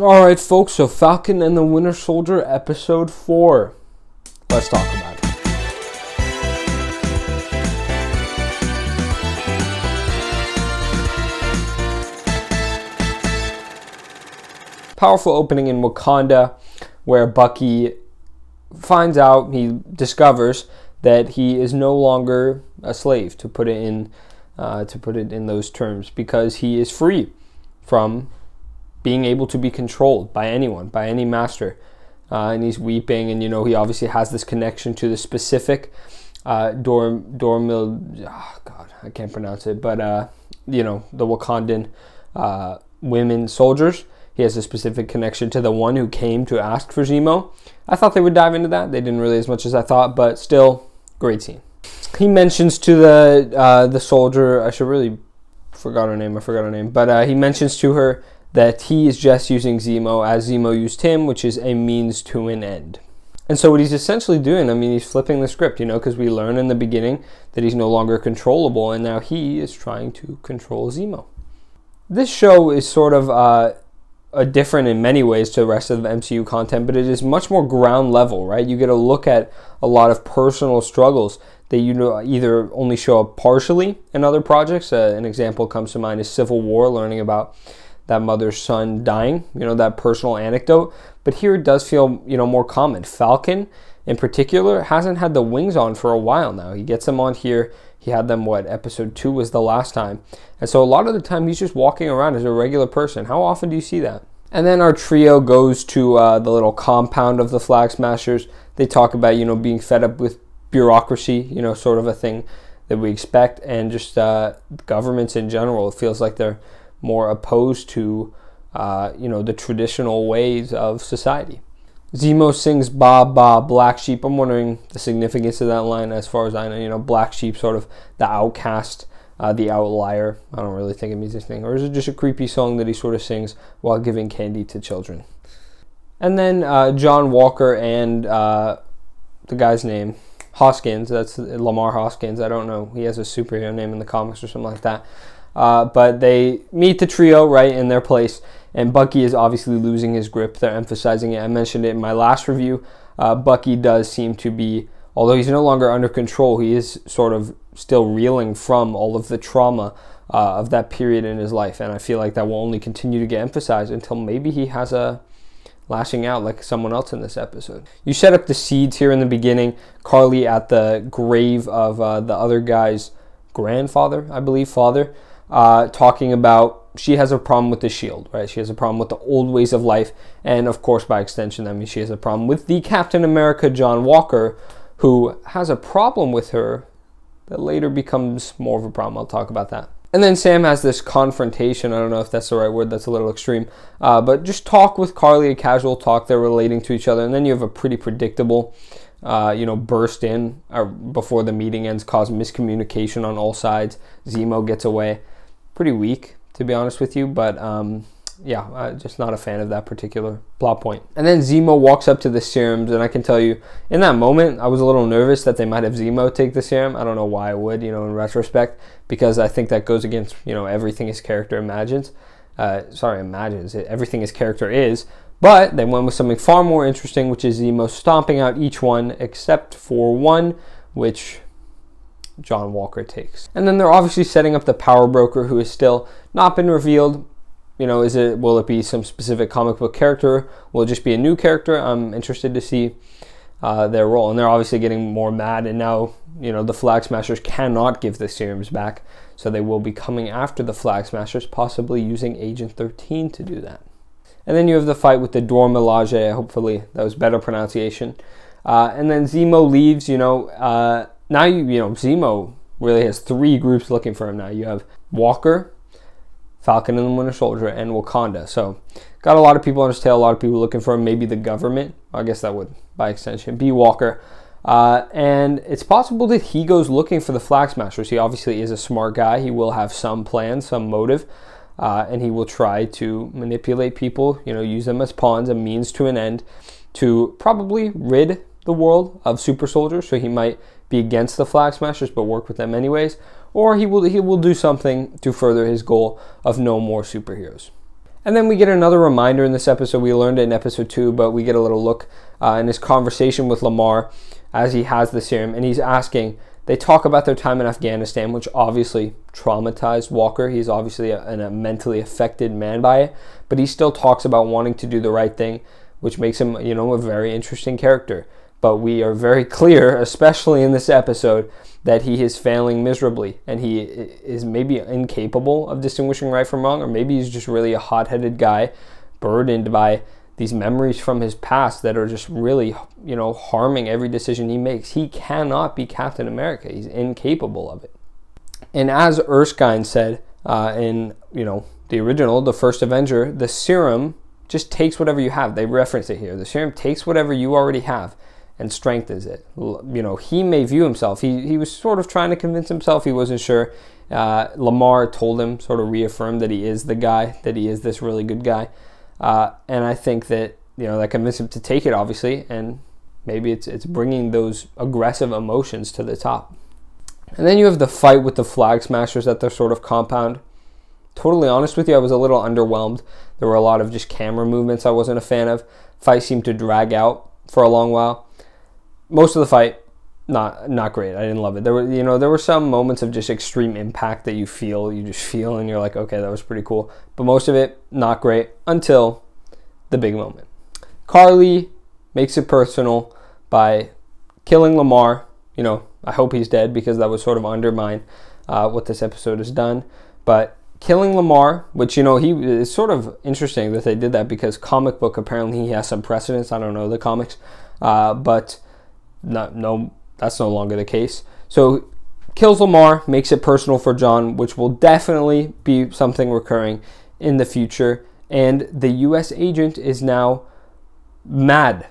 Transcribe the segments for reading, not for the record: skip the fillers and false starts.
Alright folks, so Falcon and the Winter Soldier episode 4. Let's talk about it. Powerful opening in Wakanda where Bucky he discovers that he is no longer a slave, to put it in those terms, because he is free from being able to be controlled by anyone, by any master. And he's weeping, and he obviously has this connection to the specific Dormil, oh God, I can't pronounce it, but the Wakandan women soldiers. He has a specific connection to the one who came to ask for Zemo. I thought they would dive into that. They didn't really, as much as I thought, but still, great scene. He mentions to the soldier, I forgot her name, but he mentions to her that he is just using Zemo as Zemo used him, which is a means to an end. And so what he's essentially doing, he's flipping the script, because we learn in the beginning that he's no longer controllable, and now he is trying to control Zemo. This show is sort of different in many ways to the rest of the MCU content, but it is much more ground level, right? You get to look at a lot of personal struggles that either only show up partially in other projects. An example comes to mind is Civil War, learning about that mother's son dying, that personal anecdote. But here it does feel, more common. Falcon, in particular, hasn't had the wings on for a while now. He gets them on here. He had them, episode 2 was the last time. And so a lot of the time he's just walking around as a regular person. How often do you see that? And then our trio goes to the little compound of the Flagsmashers. They talk about, being fed up with bureaucracy, sort of a thing that we expect. And just governments in general. It feels like they're more opposed to, the traditional ways of society. Zemo sings "Ba Ba Black Sheep." I'm wondering the significance of that line. As far as I know, Black Sheep, sort of the outcast, the outlier. I don't really think it means anything. Or is it just a creepy song that he sort of sings while giving candy to children? And then John Walker and the guy's name, Hoskins, that's Lamar Hoskins. I don't know. He has a superhero name in the comics or something like that. But they meet the trio right in their place, and Bucky is obviously losing his grip. They're emphasizing it. I mentioned it in my last review. Bucky does seem to be, although he's no longer under control, he is sort of still reeling from all of the trauma of that period in his life, and I feel like that will only continue to get emphasized until maybe he has a lashing out like someone else in this episode. You set up the seeds here in the beginning. Karli at the grave of the other guy's grandfather, I believe, father, talking about she has a problem with the shield, right? She has a problem with the old ways of life, and of course by extension that means she has a problem with the Captain America John Walker, who has a problem with her that later becomes more of a problem. I'll talk about that. And then Sam has this confrontation. I don't know if that's the right word. That's a little extreme. But just talk with Karli, a casual talk. They're relating to each other. And then you have a pretty predictable, burst in before the meeting ends, cause miscommunication on all sides. Zemo gets away. Pretty weak, to be honest with you. But just not a fan of that particular plot point. And then Zemo walks up to the serums, and I can tell you, in that moment, I was a little nervous that they might have Zemo take the serum. I don't know why I would, in retrospect, because I think that goes against, everything his character imagines. Everything his character is. But they went with something far more interesting, which is Zemo stomping out each one except for one, which John Walker takes. And then they're obviously setting up the Powerbroker, who has still not been revealed. Will it be some specific comic book character? Will it just be a new character? I'm interested to see their role. And they're obviously getting more mad, and now, the Flagsmashers cannot give the serums back, so they will be coming after the Flagsmashers, possibly using Agent 13 to do that. And then you have the fight with the Dormilage, hopefully that was better pronunciation. And then Zemo leaves, now Zemo really has 3 groups looking for him now. You have Walker, Falcon and the Winter Soldier, and Wakanda. So got a lot of people on his tail, a lot of people looking for him, maybe the government. I guess that would, by extension, be Walker. And it's possible that he goes looking for the Flagsmashers. He obviously is a smart guy. He will have some plan, some motive, and he will try to manipulate people, use them as pawns, a means to an end, to probably rid the world of super soldiers. So he might be against the Flagsmashers but work with them anyways, or he will do something to further his goal of no more superheroes. And then we get another reminder in this episode. We learned it in episode 2, but we get a little look in his conversation with Lamar as he has the serum. And he's asking, they talk about their time in Afghanistan, which obviously traumatized Walker. He's obviously a mentally affected man by it. But he still talks about wanting to do the right thing, which makes him, a very interesting character. But we are very clear, especially in this episode, that he is failing miserably, and he is maybe incapable of distinguishing right from wrong, or maybe he's just really a hot-headed guy burdened by these memories from his past that are just really, harming every decision he makes. He cannot be Captain America. He's incapable of it. And as Erskine said in, the original, the first Avenger, the serum just takes whatever you have. They reference it here. The serum takes whatever you already have and strengthens it. He may view himself. He was sort of trying to convince himself. He wasn't sure. Lamar told him, sort of reaffirmed that he is the guy, that he is this really good guy. And I think that, that convinced him to take it, obviously, and maybe it's bringing those aggressive emotions to the top. And then you have the fight with the Flag Smashers at their sort of compound. Totally honest with you, I was a little underwhelmed. There were a lot of just camera movements I wasn't a fan of. Fight seemed to drag out for a long while. Most of the fight, not great. I didn't love it. There were some moments of just extreme impact that you just feel, and you're like, okay, that was pretty cool. But most of it, not great, until the big moment. Karli makes it personal by killing Lamar. I hope he's dead, because that would sort of undermine what this episode has done. But killing Lamar, which, it's sort of interesting that they did that, because comic book, apparently he has some precedence. I don't know the comics, but no, that's no longer the case. So kills Lamar, makes it personal for John, which will definitely be something recurring in the future. And the U.S. agent is now mad.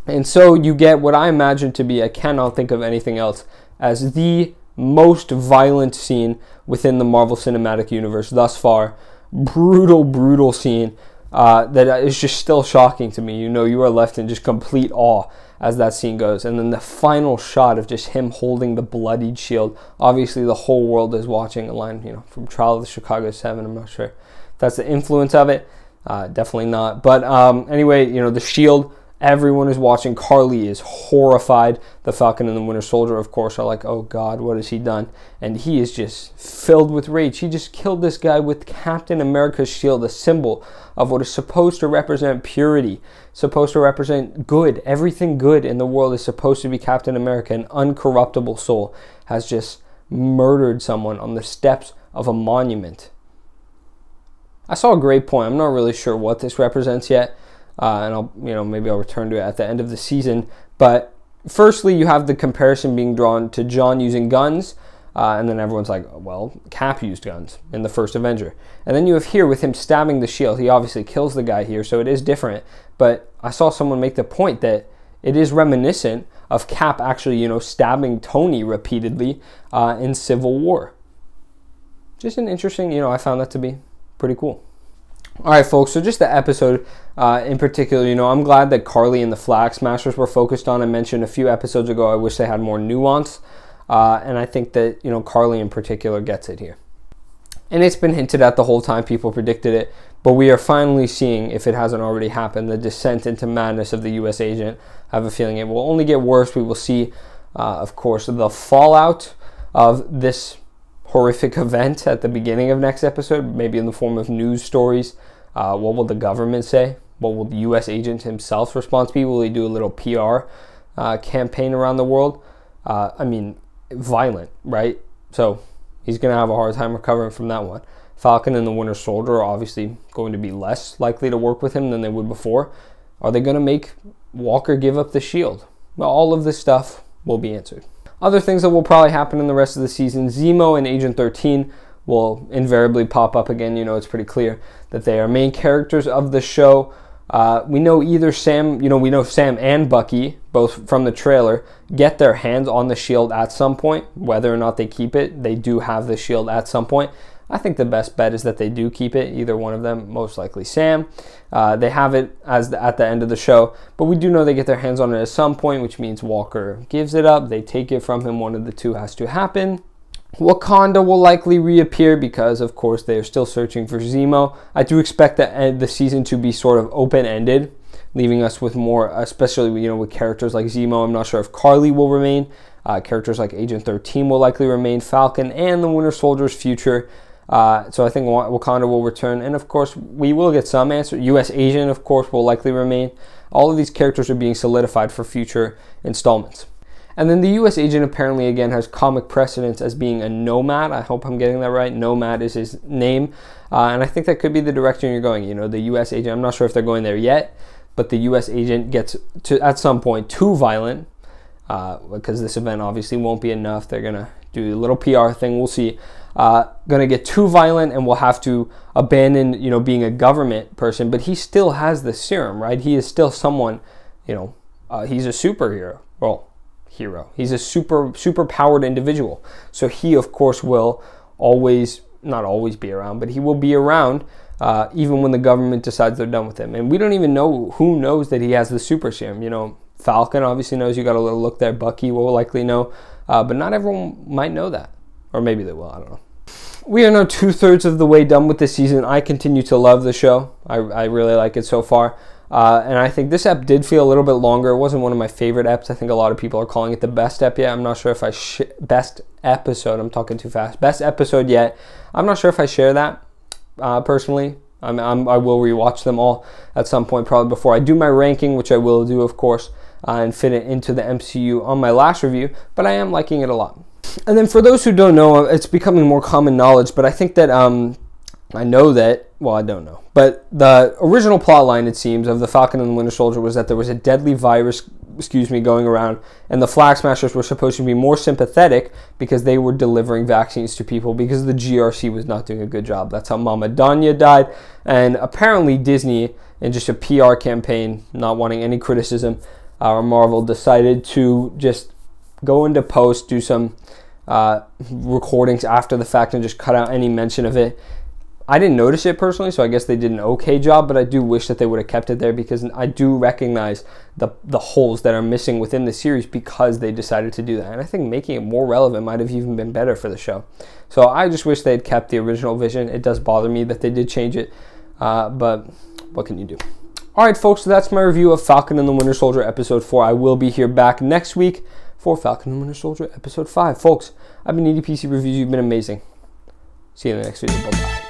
And so you get what I imagine to be, I cannot think of anything else, as the most violent scene within the Marvel Cinematic Universe thus far. Brutal scene that is just still shocking to me. You are left in just complete awe as that scene goes. And then the final shot of just him holding the bloodied shield. Obviously, the whole world is watching a line, from Trial of the Chicago 7. I'm not sure if that's the influence of it. Definitely not. But anyway, the shield, everyone is watching. Karli is horrified. The Falcon and the Winter Soldier, of course, are like, oh God, what has he done? And he is just filled with rage. He just killed this guy with Captain America's shield, a symbol of what is supposed to represent purity, supposed to represent good. Everything good in the world is supposed to be Captain America. An uncorruptible soul has just murdered someone on the steps of a monument. I saw a great point. I'm not really sure what this represents yet. And maybe I'll return to it at the end of the season. But firstly, you have the comparison being drawn to John using guns, and then everyone's like, well, Cap used guns in the first Avenger. And then you have here with him stabbing the shield. He obviously kills the guy here, so it is different. But I saw someone make the point that it is reminiscent of Cap actually, stabbing Tony repeatedly in Civil War. Just an interesting, I found that to be pretty cool. All right, folks, so just the episode in particular, I'm glad that Karli and the Flag Smashers were focused on. I mentioned a few episodes ago, I wish they had more nuance. And I think that, Karli in particular gets it here. And it's been hinted at the whole time. People predicted it. But we are finally seeing, if it hasn't already happened, the descent into madness of the U.S. agent. I have a feeling it will only get worse. We will see, of course, the fallout of this horrific event at the beginning of next episode, maybe in the form of news stories. What will the government say? What will the U.S. agent himself response be? Will he do a little PR campaign around the world? Violent, right? So he's going to have a hard time recovering from that one. Falcon and the Winter Soldier are obviously going to be less likely to work with him than they would before. Are they going to make Walker give up the shield? Well, all of this stuff will be answered. Other things that will probably happen in the rest of the season, Zemo and Agent 13 will invariably pop up again. It's pretty clear that they are main characters of the show. We know either Sam, we know Sam and Bucky, both from the trailer, get their hands on the shield at some point. Whether or not they keep it, they do have the shield at some point. I think the best bet is that they do keep it, either one of them, most likely Sam. They have it at the end of the show, but we do know they get their hands on it at some point, which means Walker gives it up. They take it from him. One of the two has to happen. Wakanda will likely reappear because, of course, they are still searching for Zemo. I do expect the season to be sort of open-ended, leaving us with more, especially, with characters like Zemo. I'm not sure if Karli will remain. Characters like Agent 13 will likely remain, Falcon, and the Winter Soldier's future. So I think Wakanda will return. And, of course, we will get some answer. U.S. Agent, of course, will likely remain. All of these characters are being solidified for future installments. And then the U.S. Agent apparently, again, has comic precedence as being a nomad. I hope I'm getting that right. Nomad is his name. And I think that could be the direction you're going. The U.S. Agent, I'm not sure if they're going there yet, but the U.S. Agent gets, at some point, too violent, because this event obviously won't be enough. They're going to do a little PR thing. We'll see. Going to get too violent and will have to abandon, being a government person. But he still has the serum, right? He is still someone, he's a superhero. Well, he's a super powered individual. So he, of course, will not always be around, but he will be around even when the government decides they're done with him. And we don't even know who knows that he has the super serum. Falcon obviously knows. You got a little look there. Bucky will likely know, but not everyone might know that, or maybe they will. I don't know. We are now 2/3 of the way done with this season. I continue to love the show. I really like it so far. And I think this ep did feel a little bit longer. It wasn't one of my favorite eps. I think a lot of people are calling it the best ep yet. I'm not sure if best episode. I'm talking too fast. Best episode yet. I'm not sure if I share that personally. I will rewatch them all at some point, probably before I do my ranking, which I will do, of course, and fit it into the MCU on my last review. But I am liking it a lot. And then for those who don't know, it's becoming more common knowledge. But I think that I know that. Well, I don't know. But the original plot line, it seems, of the Falcon and the Winter Soldier was that there was a deadly virus, going around, and the Flagsmashers were supposed to be more sympathetic because they were delivering vaccines to people because the GRC was not doing a good job. That's how Mama Donnya died. And apparently Disney, in just a PR campaign, not wanting any criticism, or Marvel, decided to just go into post, do some recordings after the fact, and just cut out any mention of it. I didn't notice it personally, so I guess they did an okay job, but I do wish that they would have kept it there because I do recognize the holes that are missing within the series because they decided to do that. And I think making it more relevant might have even been better for the show. So I just wish they had kept the original vision. It does bother me that they did change it, but what can you do? All right, folks, so that's my review of Falcon and the Winter Soldier Episode 4. I will be here back next week for Falcon and the Winter Soldier Episode 5. Folks, I've been EDPC Reviews. You've been amazing. See you in the next video. Bye-bye.